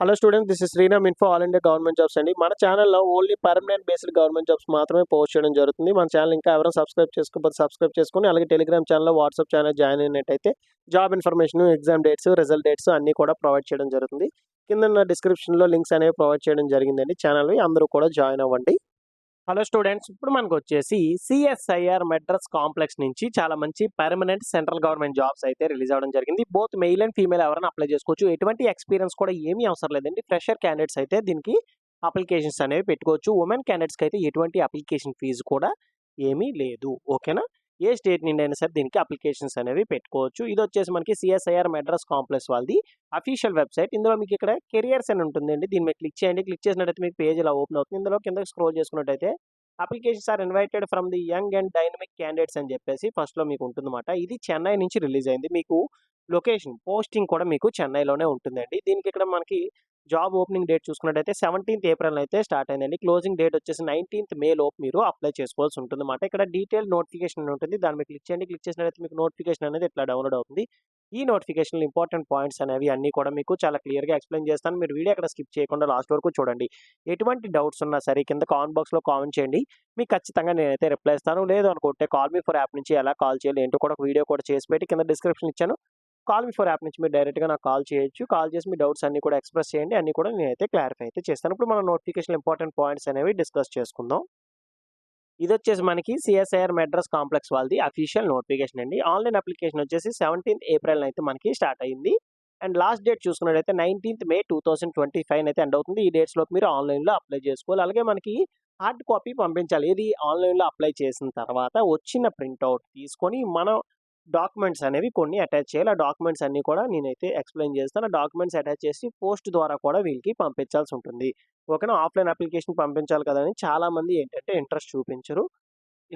Hello students, this is Sriram info all India government jobs అండి. మన ఛానల్లో only permanent based government jobs మాత్రమే post చేయడం జరుగుతుంది. మన ఛానల్ ఇంకా ఎవరైనా సబ్స్క్రైబ్ చేసుకోకపోతే సబ్స్క్రైబ్ చేసుకొని, అలాగే టెలిగ్రామ్ ఛానల్లో, వాట్సాప్ ఛానల్ జాయిన్ అయినట్టయితే job information, exam dates, result dates అన్నీ కూడా ప్రొవైడ్ చేయడం జరుగుతుంది. కింద డిస్క్రిప్షన్లో లింక్స్ అనేవి ప్రొవైడ్ చేయడం జరిగిందండి. ఛానల్వి అందరూ కూడా జాయిన్ అవ్వండి. హలో స్టూడెంట్స్, ఇప్పుడు మనకు వచ్చేసి సిఎస్ఐఆర్ మెడ్రాస్ కాంప్లెక్స్ నుంచి చాలా మంచి పర్మనెంట్ సెంట్రల్ గవర్నమెంట్ జాబ్స్ అయితే రిలీజ్ అవ్వడం జరిగింది. బోత్ మెయిల్ అండ్ ఫీమేల్ ఎవరైనా అప్లై చేసుకోవచ్చు. ఎటువంటి ఎక్స్పీరియన్స్ కూడా ఏమీ అవసరం లేదండి. ఫ్రెషర్ క్యాండిడేట్స్ అయితే దీనికి అప్లికేషన్స్ అనేవి పెట్టుకోవచ్చు. ఉమెన్ క్యాండిడేట్స్కి అయితే ఎటువంటి అప్లికేషన్ ఫీజు కూడా ఏమీ లేదు. ఓకేనా? ఏ స్టేట్ నుండి అయినా సరే దీనికి అప్లికేషన్స్ అనేవి పెట్టుకోవచ్చు. ఇది వచ్చేసి మనకి సిఎస్ఐఆర్ మెడ్రాస్ కాంప్లెక్స్ వాళ్ళది అఫీషియల్ వెబ్సైట్. ఇందులో మీకు ఇక్కడ కెరియర్స్ అని ఉంటుందండి. దీని మీద క్లిక్ చేయండి. క్లిక్ చేసినట్టయితే మీకు పేజ్ ఇలా ఓపెన్ అవుతుంది. ఇందులో కిందకి స్క్రోల్ చేసుకున్నట్టయితే applications are invited from the young and dynamic candidates అని చెప్పేసి ఫస్ట్లో మీకు ఉంటుందన్నమాట. ఇది చెన్నై నుంచి రిలీజ్ అయింది. మీకు లొకేషన్ పోస్టింగ్ కూడా మీకు చెన్నైలోనే ఉంటుందండి. దీనికి ఇక్కడ మనకి జాబ్ ఓపెనింగ్ డేట్ చూసుకున్నట్టయితే 17th ఏప్రిల్ అయితే స్టార్ట్ అయిందండి. క్లోజింగ్ డేట్ వచ్చేసి 19th మే లోపు మీరు అప్లై చేసుకోవాల్సి ఉంటుందన్నమాట. ఇక్కడ డీటెయిల్ నోటిఫికేషన్ ఉంటుంది. దాని మీద క్లిక్ చేయండి. క్లిక్ చేసినట్టయితే మీకు నోటిఫికేషన్ అనేది ఇట్లా డౌన్లోడ్ అవుతుంది. ఈ నోటిఫికేషన్లో ఇంపార్టెంట్ పాయింట్స్ అనేవి అన్నీ కూడా మీకు చాలా క్లియర్గా ఎక్స్ప్లెయిన్ చేస్తాను. మీరు వీడియో అక్కడ స్కిప్ చేయకుండా లాస్ట్ వరకు చూడండి. ఎటువంటి డౌట్స్ ఉన్నా సరే కింద కామెంట్ బాక్స్లో కామెంట్ చేయండి. మీకు ఖచ్చితంగా నేనైతే రిప్లై ఇస్తాను. లేదు అనుకుంటే కాల్ మీ ఫర్ యాప్ నుంచి ఎలా కాల్ చేయాలి ఏంటో కూడా ఒక వీడియో కూడా చేసి పెట్టి కింద డిస్క్రిప్షన్ ఇచ్చాను. కాల్ మీ ఫర్ యాప్ నుంచి మీరు డైరెక్ట్గా నాకు కాల్ చేయొచ్చు. కాల్ చేసి మీ డౌట్స్ అన్ని కూడా ఎక్స్ప్రెస్ చేయండి. అన్ని కూడా నేనైతే క్లారిఫై అయితే చేస్తాను. ఇప్పుడు మనం నోటిఫికేషన్ ఇంపార్టెంట్ పాయింట్స్ అనేవి డిస్కస్ చేసుకుందాం. ఇది వచ్చేసి మనకి సిఎస్ఐఆర్ మెడ్రాస్ కాంప్లెక్స్ వాళ్ళది అఫీషియల్ నోటిఫికేషన్ అండి. ఆన్లైన్ అప్లికేషన్ వచ్చేసి 17th ఏప్రిల్ అయితే మనకి స్టార్ట్ అయింది. అండ్ లాస్ట్ డేట్ చూసుకున్నట్టయితే 19th మే 2025 అయితే ఎండ్ అవుతుంది. ఈ డేట్స్ లోపు మీరు ఆన్లైన్లో అప్లై చేసుకోవాలి. అలాగే మనకి హార్డ్ కాపీ పంపించాలి. ఇది ఆన్లైన్లో అప్లై చేసిన తర్వాత వచ్చిన ప్రింట్అవుట్ తీసుకొని మనం డాక్యుమెంట్స్ అనేవి కొన్ని అటాచ్ చేయాలి. ఆ డాక్యుమెంట్స్ అన్ని కూడా నేనైతే ఎక్స్ప్లెయిన్ చేస్తాను. ఆ డాక్యుమెంట్స్ అటాచ్ చేసి పోస్ట్ ద్వారా కూడా వీళ్ళకి పంపించాల్సి ఉంటుంది. ఓకేనా? ఆఫ్లైన్ అప్లికేషన్ పంపించాలి కదా అని చాలా మంది ఏంటంటే ఇంట్రెస్ట్ చూపించరు.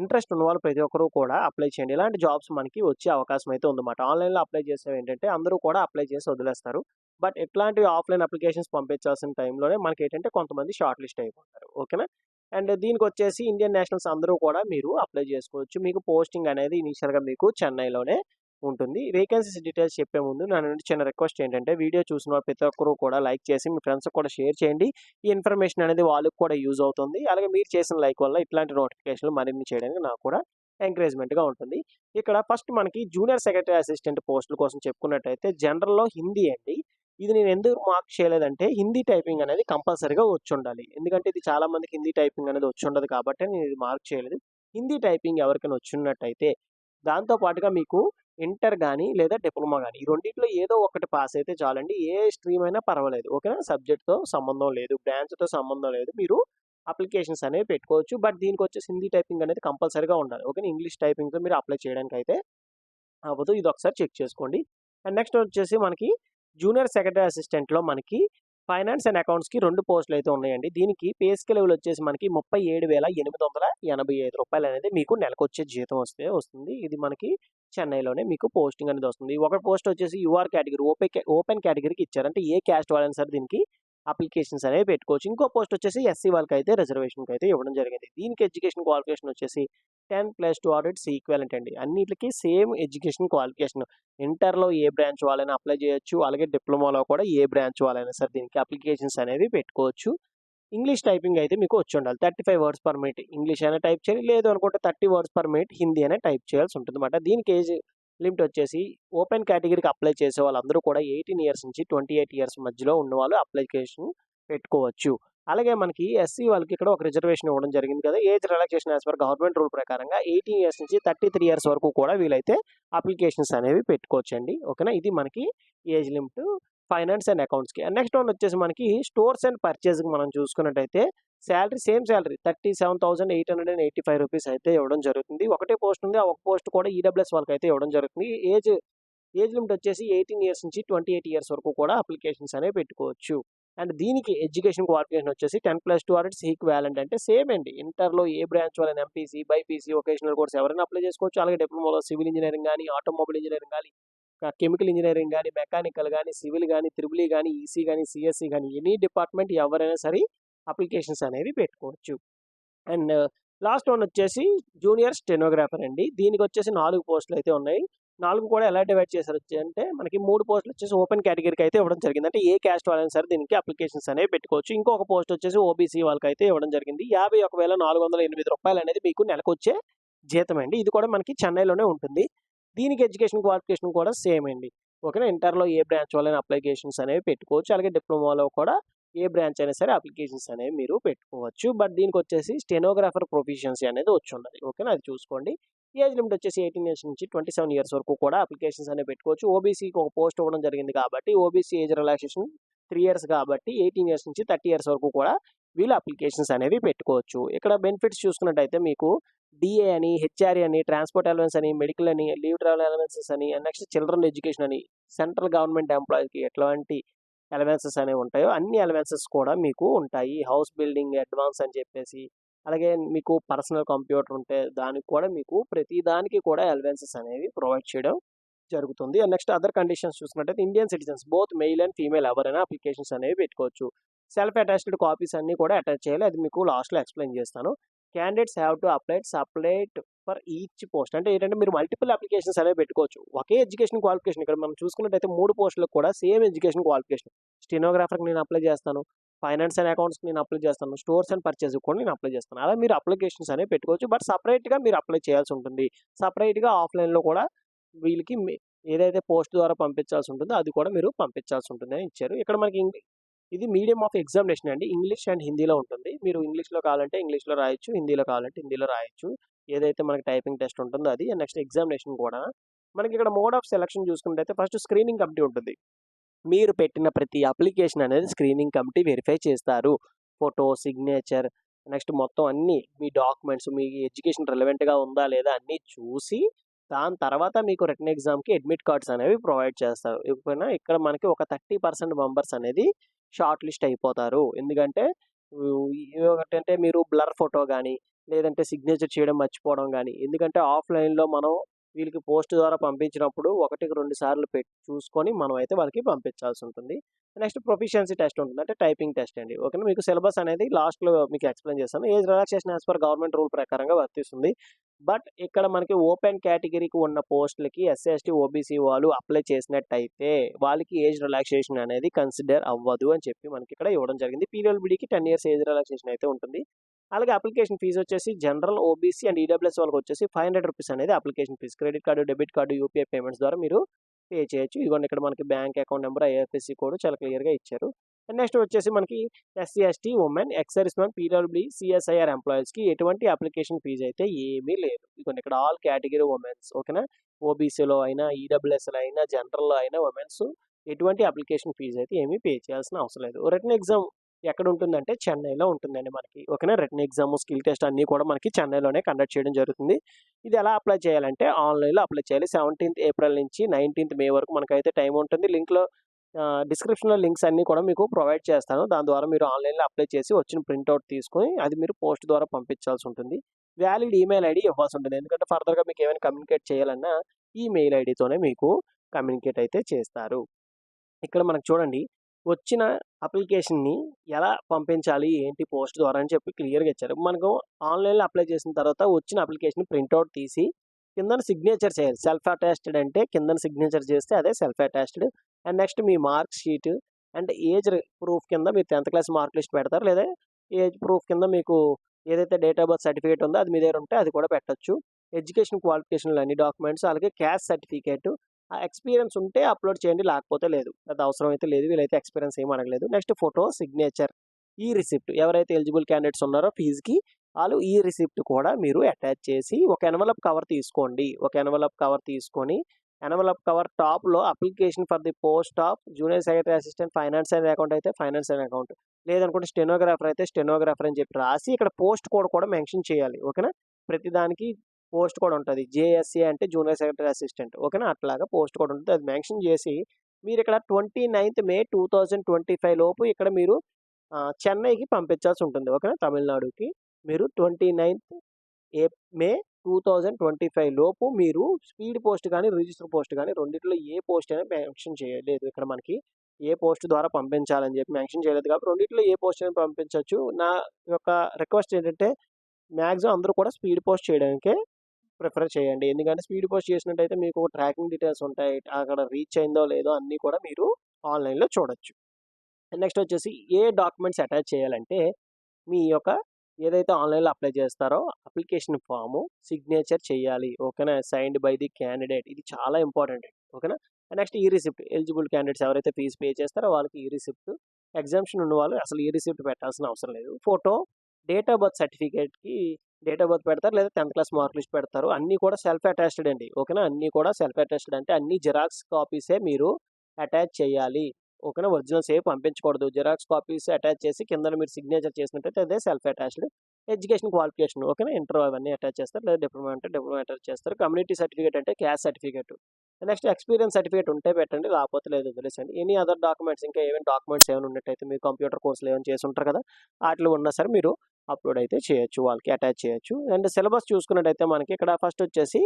ఇంట్రెస్ట్ ఉన్న వాళ్ళు ప్రతి ఒక్కరు కూడా అప్లై చేయండి. ఇలాంటి జాబ్స్ మనకి వచ్చే అవకాశం అయితే ఉందన్నమాట. ఆన్లైన్లో అప్లై చేసేవి ఏంటంటే అందరూ కూడా అప్లై చేసి వదిలేస్తారు. బట్ ఇట్లాంటి ఆఫ్లైన్ అప్లికేషన్స్ పంపించాల్సిన టైంలోనే మనకి ఏంటంటే కొంతమంది షార్ట్ లిస్ట్ అయిపోతారు. ఓకేనా? అండ్ దీనికి వచ్చేసి ఇండియన్ నేషనల్స్ అందరూ కూడా మీరు అప్లై చేసుకోవచ్చు. మీకు పోస్టింగ్ అనేది ఇనీషియల్గా మీకు చెన్నైలోనే ఉంటుంది. వేకెన్సీస్ డీటెయిల్స్ చెప్పే ముందు నా నుండి చిన్న రిక్వెస్ట్ ఏంటంటే వీడియో చూసిన ప్రతి ఒక్కరూ కూడా లైక్ చేసి మీ ఫ్రెండ్స్ కూడా షేర్ చేయండి. ఈ ఇన్ఫర్మేషన్ అనేది వాళ్ళకి కూడా యూజ్ అవుతుంది. అలాగే మీరు చేసిన లైక్ వల్ల ఇట్లాంటి నోటిఫికేషన్లు మరిన్ని చేయడానికి నాకు కూడా ఎంకరేజ్మెంట్గా ఉంటుంది. ఇక్కడ ఫస్ట్ మనకి జూనియర్ సెక్రటరీ అసిస్టెంట్ పోస్టుల కోసం చెప్పుకున్నట్టయితే జనరల్లో హిందీ అండి. ఇది నేను ఎందుకు మార్క్ చేయలేదంటే హిందీ టైపింగ్ అనేది కంపల్సరీగా వచ్చి ఉండాలి. ఎందుకంటే ఇది చాలా మందికి హిందీ టైపింగ్ అనేది వచ్చి ఉండదు కాబట్టి నేను ఇది మార్క్ చేయలేదు. హిందీ టైపింగ్ ఎవరికైనా వచ్చినట్టయితే దాంతో పాటుగా మీకు ఇంటర్ కానీ లేదా డిప్లొమా కానీ ఈ రెండిట్లో ఏదో ఒకటి పాస్ అయితే చాలండి. ఏ స్ట్రీమ్ అయినా పర్వాలేదు. ఓకేనా? సబ్జెక్ట్తో సంబంధం లేదు, బ్రాంచ్తో సంబంధం లేదు. మీరు అప్లికేషన్స్ అనేవి పెట్టుకోవచ్చు. బట్ దీనికి వచ్చేసి హిందీ టైపింగ్ అనేది కంపల్సరీగా ఉండాలి. ఓకేనా? ఇంగ్లీష్ టైపింగ్తో మీరు అప్లై చేయడానికి అయితే అవ్వదు. ఇది ఒకసారి చెక్ చేసుకోండి. అండ్ నెక్స్ట్ వచ్చేసి మనకి జూనియర్ సెక్రటరీ అసిస్టెంట్లో మనకి ఫైనాన్స్ అండ్ అకౌంట్స్కి 2 పోస్టులు అయితే ఉన్నాయండి. దీనికి పే స్కేల్ లెవెల్ వచ్చేసి మనకి 37,885 అనేది మీకు నెలకొచ్చే జీతం వస్తుంది. ఇది మనకి చెన్నైలోనే మీకు పోస్టింగ్ అనేది వస్తుంది. ఒక పోస్ట్ వచ్చేసి యూఆర్ కేటగిరీ ఓపెన్ కేటగిరీకి ఇచ్చారు. అంటే ఏ క్యాస్ట్ వాళ్ళైనా సరే దీనికి అప్లికేషన్స్ అనేవి పెట్టుకోవచ్చు. ఇంకో పోస్ట్ వచ్చేసి ఎస్సీ వాళ్ళకి అయితే రిజర్వేషన్కి అయితే ఇవ్వడం జరిగింది. దీనికి ఎడ్యుకేషన్ క్వాలిఫికేషన్ వచ్చేసి 10+2 ఆడిట్స్ ఈక్వలెంట్ అండి. అన్నిటికీ సేమ్ ఎడ్యుకేషన్ క్వాలిఫికేషన్. ఇంటర్లో ఏ బ్రాంచ్ వాళ్ళైనా అప్లై చేయొచ్చు. అలాగే డిప్లొమాలో కూడా ఏ బ్రాంచ్ వాళ్ళైనా సరే దీనికి అప్లికేషన్స్ అనేవి పెట్టుకోవచ్చు. ఇంగ్లీష్ టైపింగ్ అయితే మీకు వచ్చి ఉండాలి. 35 వర్డ్స్ పర్ మినిట్ ఇంగ్లీష్ అయినా టైప్ చేయాలి. లేదు అనుకుంటే 30 వర్డ్స్ పర్ మినిట్ హిందీ అయినా టైప్ చేయాల్సి ఉంటుందన్నమాట. దీనికి ఏజ్ లిమిట్ వచ్చేసి ఓపెన్ కేటగిరీకి అప్లై చేసే వాళ్ళందరూ కూడా 18 ఇయర్స్ నుంచి 28 ఇయర్స్ మధ్యలో ఉన్న వాళ్ళు అప్లికేషన్ పెట్టుకోవచ్చు. అలాగే మనకి ఎస్సీ వాళ్ళకి ఇక్కడ ఒక రిజర్వేషన్ ఇవ్వడం జరిగింది కదా. Age relaxation as per government rule ప్రకారంగా 18 ఇయర్స్ నుంచి 33 ఇయర్స్ వరకు కూడా వీలైతే అప్లికేషన్స్ అనేవి పెట్టుకోవచ్చండి. ఓకేనా? ఇది మనకి ఏజ్ లిమిట్ ఫైనాన్స్ అండ్ అకౌంట్స్కి. అండ్ నెక్స్ట్ వన్ వచ్చేసి మనకి స్టోర్స్ అండ్ పర్చేజ్కి మనం చూసుకున్నట్టయితే సేమ్ శాలరీ 37,885 రూపీస్ అయితే ఇవ్వడం జరుగుతుంది. ఒకటే పోస్ట్ ఉంది. ఆ ఒక పోస్ట్ కూడా ఈడబ్ల్యూఎస్ వాళ్ళకి అయితే ఇవ్వడం జరుగుతుంది. ఏజ్ లిమిట్ వచ్చేసి 18 ఇయర్స్ నుంచి 28 ఇయర్స్ వరకు కూడా అప్లికేషన్స్ అనేవి పెట్టుకోవచ్చు. అండ్ దీనికి ఎడ్యుకేషన్ క్వాలిఫికేషన్ వచ్చేసి 10+2 ఆడిట్స్ ఈక్వాలెంట్ అంటే సేమ్ అండి. ఇంటర్లో ఏ బ్రాంచ్ వాళ్ళని ఎంపీసీ, బైపీసీ, వొకేషనల్ కోర్స్ ఎవరైనా అప్లై చేసుకోవచ్చు. అలాగే డిప్లొమాలో సివిల్ ఇంజనీరింగ్ కానీ, ఆటోమొబైల్ ఇంజనీరింగ్ కానీ, కెమికల్ ఇంజనీరింగ్ కానీ, మెకానికల్ కానీ, సివిల్ కానీ, త్రిబుల్ ఈ కానీ, ఈసీ కానీ, సిఎస్సి కానీ ఎనీ డిపార్ట్మెంట్ ఎవరైనా సరే అప్లికేషన్స్ అనేవి పెట్టుకోవచ్చు. అండ్ లాస్ట్ వన్ వచ్చేసి జూనియర్ స్టెనోగ్రాఫర్ అండి. దీనికి వచ్చేసి 4 పోస్టులు అయితే ఉన్నాయి. 4 కూడా ఎలా డివైడ్ చేశారొచ్చి అంటే మనకి 3 పోస్టులు వచ్చేసి ఓపెన్ కేటగిరీకి అయితే ఇవ్వడం జరిగింది. అంటే ఏ క్యాస్ట్ వాళ్ళైనా సరే దీనికి అప్లికేషన్స్ అనేవి పెట్టుకోవచ్చు. ఇంకొక పోస్ట్ వచ్చేసి ఓబీసీ వాళ్ళకైతే ఇవ్వడం జరిగింది. రూ. 51,408 అనేది మీకు నెలకొచ్చే జీతం అండి. ఇది కూడా మనకి చెన్నైలోనే ఉంటుంది. దీనికి ఎడ్యుకేషన్ క్వాలిఫికేషన్ కూడా సేమ్ అండి. ఓకేనా. ఇంటర్‌లో ఏ బ్రాంచ్ వాళ్ళైనా అప్లికేషన్స్ అనేవి పెట్టుకోవచ్చు. అలాగే డిప్లొమాలో కూడా ఏ బ్రాంచ్ అయినా సరే అప్లికేషన్స్ అనేవి మీరు పెట్టుకోవచ్చు. బట్ దీనికొచ్చేసి స్టెనోగ్రాఫర్ ప్రొఫిషియన్సీ అనేది వచ్చుండదు. ఓకేనా. అది చూసుకోండి. ఏజ్ లిమిట్ వచ్చేసి 18 ఇయర్స్ నుంచి 27 ఇయర్స్ వరకు కూడా అప్లికేషన్స్ అనేవి పెట్టుకోవచ్చు. ఓబీసీకి ఒక పోస్ట్ ఇవ్వడం జరిగింది కాబట్టి ఓబీసీ ఏజ్ రిలాక్సేషన్ 3 ఇయర్స్ కాబట్టి 18 ఇయర్స్ నుంచి 30 ఇయర్స్ వరకు కూడా వీళ్ళు అప్లికేషన్స్ అనేవి పెట్టుకోవచ్చు. ఇక్కడ బెనిఫిట్స్ చూసుకున్నట్టయితే మీకు డీఏ అని, హెచ్ఆర్ఏ అని, ట్రాన్స్‌పోర్ట్ అలవెన్స్ అని, మెడికల్ అని, లీవ్ ట్రావెల్ అలవెన్సెస్ అని, నెక్స్ట్ చిల్డ్రన్ ఎడ్యుకేషన్ అని, సెంట్రల్ గవర్నమెంట్ ఎంప్లాయీస్‌కి ఎట్లాంటి అలవెన్సెస్ అనేవి ఉంటాయో అన్ని అలవెన్సెస్ కూడా మీకు ఉంటాయి. హౌస్ బిల్డింగ్ అడ్వాన్స్ అని చెప్పేసి, అలాగే మీకు పర్సనల్ కంప్యూటర్ ఉంటే దానికి కూడా మీకు ప్రతి దానికి కూడా అలవెన్సెస్ అనేవి ప్రొవైడ్ చేయడం జరుగుతుంది. అండ్ నెక్స్ట్ అదర్ కండిషన్స్ చూసుకున్నట్టయితే Indian citizens both male and female ఎవరైనా అప్లికేషన్స్ అనేవి పెట్టుకోవచ్చు. సెల్ఫ్ అటాచ్డ్ కాపీస్ అన్నీ కూడా అటాచ్ చేయాలి. అది మీకు లాస్ట్‌లో ఎక్స్‌ప్లెయిన్ చేస్తాను. Candidates have to separate for each post. అంటే ఏంటంటే మీరు మల్టిపుల్ అప్లికేషన్స్ అనేవి పెట్టుకోవచ్చు. ఒకే ఎడ్యుకేషన్ క్వాలిఫికేషన్ ఇక్కడ మనం చూసుకున్నట్టయితే 3 పోస్టులకు కూడా సేమ్ ఎడ్యుకేషన్ క్వాలిఫికేషన్. స్టెనోగ్రాఫర్‌కి నేను అప్లై చేస్తాను. ఫైనాన్స్ అండ్ అకౌంట్స్‌కి నేను అప్లై చేస్తాను. స్టోర్స్ అండ్ పర్చేస్‌కి కూడా నేను అప్లై చేస్తాను. అలా మీరు అప్లికేషన్స్ అనేవి పెట్టుకోవచ్చు. బట్ సెపరేట్‌గా మీరు అప్లై చేయాల్సి ఉంటుంది. సెపరేట్‌గా ఆఫ్‌లైన్‌లో కూడా వీళ్ళకి ఏదైతే పోస్ట్ ద్వారా పంపించాల్సి ఉంటుందో అది కూడా మీరు పంపించాల్సి ఉంటుందని ఇచ్చారు. ఇక్కడ మనకి ఇది మీడియం ఆఫ్ ఎగ్జామినేషన్ అండి. ఇంగ్లీష్ అండ్ హిందీలో ఉంటుంది. మీరు ఇంగ్లీష్‌లో కావాలంటే ఇంగ్లీష్‌లో రాయొచ్చు. హిందీలో కావాలంటే హిందీలో రాయొచ్చు. ఏదైతే మనకి టైపింగ్ టెస్ట్ ఉంటుందో అది. నెక్స్ట్ ఎగ్జామినేషన్ కూడా. మనకి ఇక్కడ మోడ్ ఆఫ్ సెలక్షన్ చూసుకున్నట్టయితే ఫస్ట్ స్క్రీనింగ్ కమిటీ ఉంటుంది. మీరు పెట్టిన ప్రతి అప్లికేషన్ అనేది స్క్రీనింగ్ కమిటీ వెరిఫై చేస్తారు. ఫోటో, సిగ్నేచర్, నెక్స్ట్ మొత్తం అన్నీ మీ డాక్యుమెంట్స్, మీ ఎడ్యుకేషన్ రిలవెంట్‌గా ఉందా లేదా అన్నీ చూసి, దాని తర్వాత మీకు రిటన్ ఎగ్జామ్‌కి అడ్మిట్ కార్డ్స్ అనేవి ప్రొవైడ్ చేస్తారు. ఓకేనా. ఇక్కడ మనకి ఒక 30% మెంబర్స్ అనేది షార్ట్ లిస్ట్ అయిపోతారు. ఎందుకంటే ఒకటంటే మీరు బ్లర్ ఫోటో గాని, లేదంటే సిగ్నేచర్ చేయడం మర్చిపోవడం గాని, ఎందుకంటే ఆఫ్‌లైన్‌లో మనం వీళ్ళకి పోస్ట్ ద్వారా పంపించినప్పుడు 1కి 2 సార్లు చూసుకొని మనం అయితే వాళ్ళకి పంపించాల్సి ఉంటుంది. నెక్స్ట్ ప్రొఫిషియన్సీ టెస్ట్ ఉంటుంది. అంటే టైపింగ్ టెస్ట్ అండి. ఓకేనా. మీకు సిలబస్ అనేది లాస్ట్‌లో మీకు ఎక్స్‌ప్లెయిన్ చేస్తాను. Age relaxation as per government rule ప్రకారంగా వర్తిస్తుంది. బట్ ఇక్కడ మనకి ఓపెన్ కేటగిరీకి ఉన్న పోస్టులకి ఎస్సీ, ఎస్టీ, ఓబీసీ వాళ్ళు అప్లై చేసినట్టయితే వాళ్ళకి ఏజ్ రిలాక్సేషన్ అనేది కన్సిడర్ అవ్వదు అని చెప్పి మనకి ఇక్కడ ఇవ్వడం జరిగింది. పీడబ్ల్యూడీకి 10 ఇయర్స్ ఏజ్ రిలాక్సేషన్ అయితే ఉంటుంది. అలాగే అప్లికేషన్ ఫీజ్ వచ్చేసి జనరల్, ఓబీసీ అండ్ ఈడబ్ల్యూఎస్ వాళ్ళకి వచ్చేసి రూ. 500 అనేది application fee. Credit card, debit card, UPI payments ద్వారా మీరు పే చేయొచ్చు. ఇదిగోండి ఇక్కడ మనకి bank account number, IFSC code చాలా క్లియర్‌గా ఇచ్చారు. అండ్ నెక్స్ట్ వచ్చేసి మనకి SC, ST, women, ex service man, PWD, CSIR ఎంప్లాయీస్‌కి ఎటువంటి అప్లికేషన్ ఫీజ్ అయితే ఏమీ లేదు. ఇదిగోండి ఇక్కడ ఆల్ కేటగిరీ ఉమెన్స్. ఓకేనా. ఓబీసీలో అయినా, ఈడబ్ల్యూఎస్‌లో అయినా, జనరల్‌లో అయినా ఉమెన్స్ ఎటువంటి అప్లికేషన్ ఫీజ్ అయితే ఏమీ పే చేయాల్సిన అవసరం లేదు. రిటన్ ఎగ్జామ్ ఎక్కడుంటుందంటే చెన్నైలో ఉంటుందండి మనకి. ఓకేనా. రిటన్ ఎగ్జామ్, స్కిల్ టెస్ట్ అన్నీ కూడా మనకి చెన్నైలోనే కండక్ట్ చేయడం జరుగుతుంది. ఇది ఎలా అప్లై చేయాలంటే ఆన్‌లైన్‌లో అప్లై చేయాలి. 17థ్ ఏప్రిల్ నుంచి 19థ్ మే వరకు మనకైతే టైం ఉంటుంది. డిస్క్రిప్షన్‌లో లింక్స్ అన్నీ కూడా మీకు ప్రొవైడ్ చేస్తాను. దాని ద్వారా మీరు ఆన్‌లైన్‌లో అప్లై చేసి వచ్చిన ప్రింటౌట్ తీసుకొని అది మీరు పోస్ట్ ద్వారా పంపించాల్సి ఉంటుంది. వ్యాలిడ్ ఈమెయిల్ ఐడీ ఇవ్వాల్సి ఉంటుంది. ఎందుకంటే ఫర్దర్‌గా మీకు ఏమైనా కమ్యూనికేట్ చేయాలన్నా ఈ మెయిల్ ఐడీతోనే మీకు కమ్యూనికేట్ అయితే చేస్తారు. ఇక్కడ మనకు చూడండి వచ్చిన అప్లికేషన్‌ని ఎలా పంపించాలి, ఏంటి పోస్ట్ ద్వారా అని చెప్పి క్లియర్‌గా ఇచ్చారు. మనకు ఆన్‌లైన్‌లో అప్లై చేసిన తర్వాత వచ్చిన అప్లికేషన్ ప్రింటౌట్ తీసి కిందన సిగ్నేచర్ చేయాలి. సెల్ఫ్ అటాచ్డ్ అంటే కిందన సిగ్నేచర్ చేస్తే అదే self attached. And next me mark sheet and age proof కింద మీరు 10థ్ క్లాస్ మార్క్ లిస్ట్ పెడతారు. లేదా ఏజ్ ప్రూఫ్ కింద మీకు ఏదైతే డేట్ ఆఫ్ బర్త్ సర్టిఫికేట్ ఉందో అది మీ దగ్గర ఉంటే అది కూడా పెట్టొచ్చు. ఎడ్యుకేషన్ క్వాలిఫికేషన్‌లు అన్ని డాక్యుమెంట్స్ అలాగే క్యాస్ట్ సర్టిఫికేట్ ఆ ఎక్స్‌పీరియన్స్ ఉంటే అప్‌లోడ్ చేయండి. లేకపోతే లేదు. పెద్ద అవసరం అయితే లేదు. వీళ్ళైతే ఎక్స్‌పీరియన్స్ ఏమి అడగలేదు. నెక్స్ట్ ఫోటో, సిగ్నేచర్, ఈ రిసిప్ట్ ఎవరైతే ఎలిజిబుల్ క్యాండిడేట్స్ ఉన్నారో ఫీజ్‌కి ఆళ్ళు ఈ రిసిప్ట్ కూడా మీరు అటాచ్ చేసి ఒక ఎన్వలప్ కవర్ తీసుకోండి. ఒక ఎన్వలప్ కవర్ తీసుకొని ఎన్వలప్ కవర్ టాప్‌లో application for the post of junior secretary assistant finance and account అయితే ఫైనాన్స్ అండ్ అకౌంట్. లేదనుకుంటే స్టెనోగ్రాఫర్ అయితే స్టెనోగ్రాఫర్ అని చెప్పి రాసి ఇక్కడ పోస్ట్ కోడ్ కూడా మెన్షన్ చేయాలి. ఓకేనా. ప్రతి దానికి పోస్ట్ కోడ్ ఉంటది. జేఎస్ఏ అంటే జూనియర్ సెక్రటరీ అసిస్టెంట్. ఓకేనా. అట్లాగా పోస్ట్ కోడ్ ఉంటుంది. అది మెన్షన్ చేసి మీరిక్కడ 29థ్ మే 2025 లోపు ఇక్కడ మీరు చెన్నైకి పంపించాల్సి ఉంటుంది. ఓకేనా. తమిళనాడుకి. మీరు 29థ్ మే 2025 లోపు మీరు స్పీడ్ పోస్ట్ గాని, రిజిస్టర్ పోస్ట్ గాని రెండిట్లో ఏ పోస్ట్ అయినా మెన్షన్ చేయలేదు. ఇక్కడ మనకి ఏ పోస్ట్ ద్వారా పంపించాలని చెప్పి మెన్షన్ చేయలేదు కాబట్టి రెండిట్లో ఏ పోస్ట్ అయినా పంపించొచ్చు. నా యొక్క రిక్వెస్ట్ ఏంటంటే మాక్సిమం అందరూ కూడా స్పీడ్ పోస్ట్ చేయడానికే ప్రిఫర్ చేయండి. ఎందుకంటే స్పీడ్ పోస్ట్ చేసినట్టయితే మీకు ట్రాకింగ్ డీటెయిల్స్ ఉంటాయి. అక్కడ రీచ్ అయిందో లేదో అన్నీ కూడా మీరు ఆన్‌లైన్‌లో చూడొచ్చు. నెక్స్ట్ వచ్చేసి ఏ డాక్యుమెంట్స్ అటాచ్ చేయాలంటే మీ యొక్క ఏదైతే ఆన్‌లైన్‌లో అప్లై చేస్తారో అప్లికేషన్ ఫార్ము, సిగ్నేచర్ చేయాలి. ఓకేనా? సైన్డ్ బై ది క్యాండిడేట్ ఇది చాలా ఇంపార్టెంట్. ఓకేనా? నెక్స్ట్ ఈ రిసిప్ట్ ఎలిజిబుల్ క్యాండిడేట్స్ ఎవరైతే ఫీస్ పే చేస్తారో వాళ్ళకి ఈ రిసిప్ట్. ఎగ్జామ్షన్ ఉన్నవాళ్ళు అసలు ఈ రిసిప్ట్ పెట్టాల్సిన అవసరం లేదు. ఫోటో, డేట్ ఆఫ్ బర్త్ సర్టిఫికేట్‌కి డేట్ ఆఫ్ బర్త్ పెడతారు లేదా 10th క్లాస్ మార్క్ లిస్ట్ పెడతారు. అన్నీ కూడా సెల్ఫ్ అటాచ్డ్ అండి. ఓకేనా? అన్నీ కూడా సెల్ఫ్ అటాచ్డ్ అంటే అన్ని జిరాక్స్ కాపీసే మీరు అటాచ్ చేయాలి. ఓకేనా? ఒరిజినల్స్ ఏవి పంపించకూడదు. జిరాక్స్ కాపీస్ అటాచ్ చేసి కిందన మీరు సిగ్నేచర్ చేసినట్టయితే అదే సెల్ఫ్ అటాచ్డ్. ఎడ్యుకేషన్ క్వాలిఫికేషన్ ఓకేనా? ఇంటర్ అవన్నీ అటాచ్ చేస్తారు. లేదా డిప్లొమా అంటే డిప్లొమా అటాచ్ చేస్తారు. కమ్యూనిటీ సర్టిఫికేట్ అంటే caste certificate. Next experience certificate ఉంటే పెట్టండి. లేకపోతే లేదు వదిలేసేయండి. ఎనీ అదర్ డాక్యుమెంట్స్ ఇంకా ఏమైనా డాక్యుమెంట్స్ ఏమైనా ఉన్నట్టయితే మీరు కంప్యూటర్ కోర్సులు ఏమైనా చేసుంటారు కదా! ఆటిలో ఉన్నా సరే మీరు అప్‌లోడ్ అయితే చేయొచ్చు. వాళ్ళకి అటాచ్ చేయొచ్చు. అండ్ సిలబస్ చూసుకున్నట్టయితే మనకి ఇక్కడ ఫస్ట్ వచ్చేసి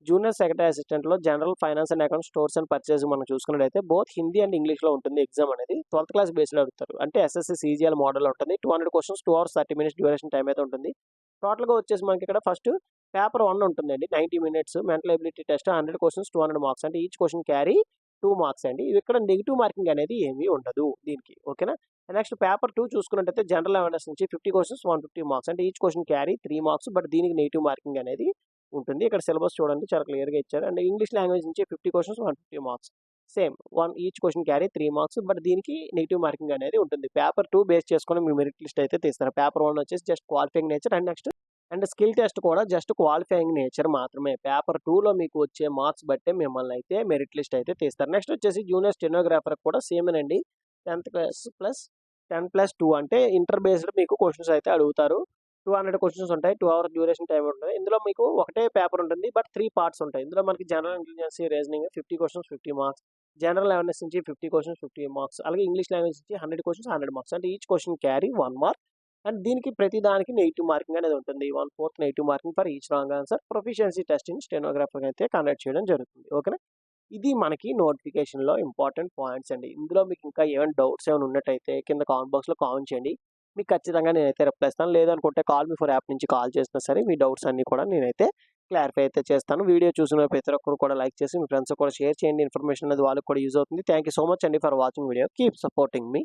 జూనియర్ సెక్రటరీ అసిస్టెంట్‌లో general finance and accounts, stores and purchase మనం చూసుకున్నట్టయితే బోత్ హిందీ అండ్ ఇంగ్లీష్‌లో ఉంటుంది ఎగ్జామ్ అనేది. 12th క్లాస్ బేస్‌లో అడుగుతారు. అంటే ఎస్ఎస్‌సి సీజీఎల్ మోడల్‌లో ఉంటుంది. 200 questions 2 hours 30 minutes duration time అయితే ఉంటుంది. టోటల్‌గా వచ్చేసి మనకి ఇక్కడ ఫస్ట్ పేపర్ 1 ఉంటుందండి. 90 minutes mental ability test 100 questions 200 marks అంటే ఈచ్ క్వెషన్ క్యారీ 2 మార్క్స్ అండి. ఇక్కడ నెగెటివ్ మార్కింగ్ అనేది ఏమీ ఉండదు దీనికి. ఓకేనా? నెక్స్ట్ పేపర్ 2 చూసుకున్నట్టయితే జనరల్ అవేర్‌నెస్ నుంచి 50 క్వెషన్స్ 150 మార్క్స్ అంటే each question carry 3 marks but దీనికి నెగెటివ్ మార్కింగ్ అనేది ఉంటుంది. ఇక్కడ సిలబస్ చూడండి చాలా క్లియర్‌గా ఇచ్చారు. అండ్ ఇంగ్లీష్ లాంగ్వేజ్ నుంచి 50 questions 150 marks. Same each question carry 3 marks but దీనికి నెగెటివ్ మార్కింగ్ అనేది ఉంటుంది. పేపర్ 2 బేస్ చేసుకొని మీ మెరిట్ లిస్ట్ అయితే తీస్తారు. పేపర్ 1 వచ్చేసి just qualifying nature and next and skill test కూడా జస్ట్ క్వాలిఫైయింగ్ నేచర్ మాత్రమే. పేపర్ 2లో మీకు వచ్చే మార్క్స్ బట్టే మిమ్మల్ని అయితే మెరిట్ లిస్ట్ అయితే తీస్తారు. నెక్స్ట్ వచ్చేసి జూనియర్ స్టెనోగ్రాఫర్‌కి కూడా సేమేనండి. 10th క్లాస్ ప్లస్ 10+2 అంటే ఇంటర్ బేస్డ్ మీకు క్వెషన్స్ అయితే అడుగుతారు. 200 క్వెషన్స్ ఉంటాయి. 2 అవర్స్ డ్యూరేషన్ టైమ్ ఉంటుంది. ఇందులో మీకు ఒకటే పేపర్ ఉంటుంది. బట్ 3 పార్ట్స్ ఉంటాయి. ఇందులో మనకి general intelligence, reasoning 50 questions 50 marks. General awareness నుంచి 50 క్వెషన్స్ 50 మార్క్స్. అలాగే ఇంగ్లీష్ లాంగ్వేజ్ నుంచి 100 క్వెషన్స్ 100 మార్క్స్. అంటే each question carry 1 mark. And దీనికి ప్రతి దానికి నెగెటివ్ మార్కింగ్ అనేది ఉంటుంది. 1/4 negative marking for each wrong answer. Proficiency test in స్టెనోగ్రాఫర్‌కి అయితే కండక్ట్ చేయడం జరుగుతుంది. ఓకేనా? ఇది మనకి నోటిఫికేషన్‌లో ఇంపార్టెంట్ పాయింట్స్ అండి. ఇందులో మీకు ఇంకా ఏమైనా డౌట్స్ ఏమైనా ఉన్నట్టయితే కింద కామెంట్ బాక్స్‌లో కామెంట్ చేయండి. మీకు ఖచ్చితంగా నేనైతే రిప్లై ఇస్తాను. లేదనుకుంటే కాల్ మీ ఫర్ యాప్ నుంచి కాల్ చేసినా సరే మీ డౌట్స్ అన్నీ కూడా నేనైతే క్లారిఫై అయితే చేస్తాను. వీడియో చూసిన ప్రతి ఒక్కరు కూడా లైక్ చేసి మీ ఫ్రెండ్స్‌కి కూడా షేర్ చేయండి. ఇన్ఫర్మేషన్ అనేది వాళ్ళకి కూడా యూజ్ అవుతుంది. థాంక్ యూ సో మచ్ అండి for watching video. Keep supporting me.